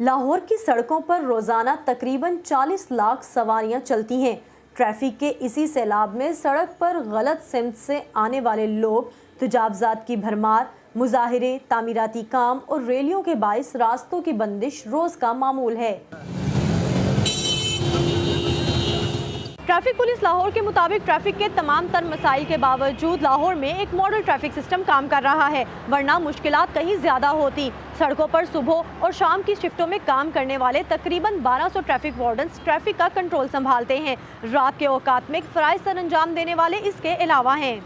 لاہور کی سڑکوں پر روزانہ تقریباً 40 لاکھ سواریاں چلتی ہیں۔ ٹریفک کے اسی سیلاب میں سڑک پر غلط سمت سے آنے والے لوگ، تجاوزات کی بھرمار، مظاہرے، تعمیراتی کام اور ریلیوں کے باعث راستوں کی بندش روز کا معمول ہے۔ ٹریفک پولیس لاہور کے مطابق ٹریفک کے تمام تر مسائل کے باوجود لاہور میں ایک ماڈل ٹریفک سسٹم کام کر رہا ہے، ورنہ مشکلات کہیں زیادہ ہوتی۔ سڑکوں پر صبح اور شام کی شفٹوں میں کام کرنے والے تقریباً 1200 ٹریفک وارڈنز ٹریفک کا کنٹرول سنبھالتے ہیں۔ رات کے اوقات میں فرائض سر انجام دینے والے اس کے علاوہ ہیں۔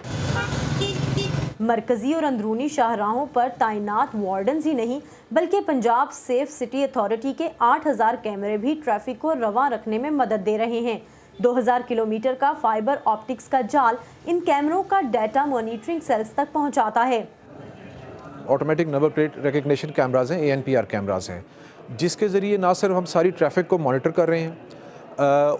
مرکزی اور اندرونی شاہراہوں پر تعینات وارڈنز ہی نہیں بلکہ پنجاب سیف سٹی اتھارٹی کے 8000 کیمرے بھی ٹریفک کو رواں رکھنے میں مدد دے رہے ہیں۔ 2000 کلومیٹر کا فائبر آپٹکس کا جال ان کیمروں کا ڈیٹا مانیٹرنگ سیلز تک پہنچاتا ہے۔ Automatic number plate recognition cameras ہیں، ANPR کیمراز ہیں، جس کے ذریعے نہ صرف ہم ساری ٹریفک کو مانیٹر کر رہے ہیں،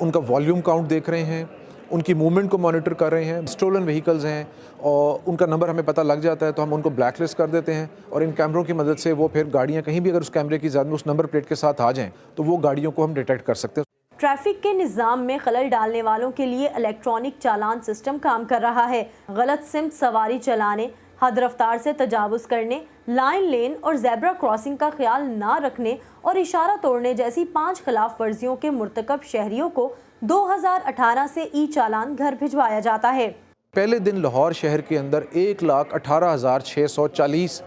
ان کا والیوم کاؤنٹ دیکھ رہے ہیں، ان کی موومنٹ کو مانیٹر کر رہے ہیں۔ اسٹولن وہیکلز ہیں اور ان کا نمبر ہمیں پتہ لگ جاتا ہے تو ہم ان کو بلیک لسٹ کر دیتے ہیں، اور ان کیمروں کی مدد سے وہ پھر گاڑیاں کہیں بھی اگر اس کیمرے کی زد میں اس نمبر پلیٹ کے ساتھ آ جائیں تو وہ گاڑیوں کو ہم ڈیٹیکٹ کر سکتے ہیں۔ ٹریفک کے نظام میں خلل ڈالنے والوں کے لیے الیکٹرانک چالان سسٹم کام کر رہا ہے۔ غلط سمت سواری چلانے، حد رفتار سے تجاوز کرنے، لائن لین اور زیبرا کراسنگ کا خیال نہ رکھنے اور اشارہ توڑنے جیسی 5 خلاف ورزیوں کے مرتکب شہریوں کو 2018 سے ای چالان گھر بھجوایا جاتا ہے۔ پہلے دن لاہور شہر کے اندر 1,18,640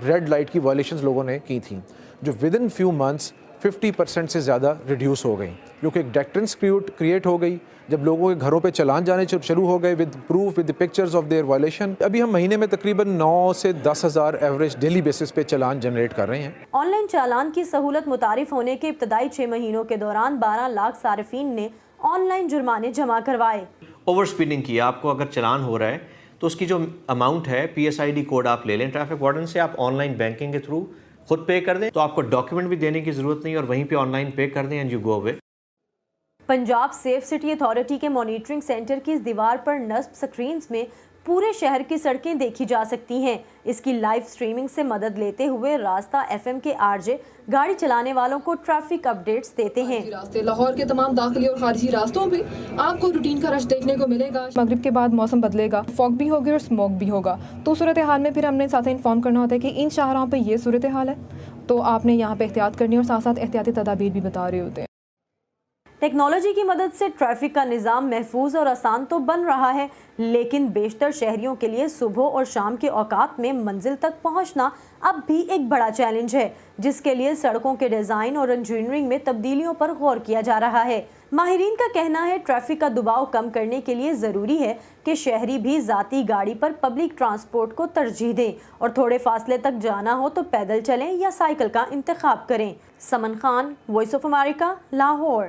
ریڈ لائٹ کی وائلیشنز لوگوں نے کی تھیں، جو ودن فیو منتھس 50% سے زیادہ ریڈیوس ہو گئی، جو کہ ایک ڈیکٹنس کریٹ ہو گئی جب لوگوں کے گھروں پہ چلان جانے شروع ہو گئے with proof with pictures of their violation. ابھی ہم مہینے میں تقریباً 9 سے 10,000 ایوریج ڈیلی بیسس پہ چلان جنریٹ کر رہے ہیں۔ آن لائن چالان کی سہولت متعارف ہونے کے ابتدائی 6 مہینوں کے دوران 12 لاکھ صارفین نے آن لائن جرمانے جمع کروائے۔ اوور سپیڈنگ کی آپ کو اگر چلان ہو رہا ہے تو اس کی جو اماؤنٹ ہے PSID کوڈ آپ لے لیں ٹریفک وارڈن سے، آپ آن لائن بینکنگ کے تھرو خود پے کر دیں تو آپ کو ڈاکیومنٹ بھی دینے کی ضرورت نہیں، اور وہیں پہ آن لائن پے کر دیں and you go away. Punjab safe city authority کے مانیٹرنگ سینٹر کی اس دیوار پر نصب سکرینز میں پورے شہر کی سڑکیں دیکھی جا سکتی ہیں۔ اس کی لائیو سٹریمنگ سے مدد لیتے ہوئے راستہ FM کے RJ گاڑی چلانے والوں کو ٹریفک اپڈیٹس دیتے ہیں۔ راستے لاہور کے تمام داخلی اور خارجی راستوں پہ آپ کو روٹین کا رش دیکھنے کو ملے گا۔ مغرب کے بعد موسم بدلے گا، فوگ بھی ہوگی اور اسموک بھی ہوگا، تو صورتحال میں پھر ہم نے ساتھ انفارم کرنا ہوتا ہے کہ ان شاہراہوں پہ یہ صورتحال ہے، تو آپ نے یہاں پہ احتیاط کرنی اور ساتھ ساتھ احتیاطی تدابیر بھی بتا رہے ہوتے ہیں۔ ٹیکنالوجی کی مدد سے ٹریفک کا نظام محفوظ اور آسان تو بن رہا ہے، لیکن بیشتر شہریوں کے لیے صبح اور شام کے اوقات میں منزل تک پہنچنا اب بھی ایک بڑا چیلنج ہے، جس کے لیے سڑکوں کے ڈیزائن اور انجینئرنگ میں تبدیلیوں پر غور کیا جا رہا ہے۔ ماہرین کا کہنا ہے ٹریفک کا دباؤ کم کرنے کے لیے ضروری ہے کہ شہری بھی ذاتی گاڑی پر پبلک ٹرانسپورٹ کو ترجیح دیں، اور تھوڑے فاصلے تک جانا ہو تو پیدل چلیں یا سائیکل کا انتخاب کریں۔ Saman Khan, voice of America, Lahore.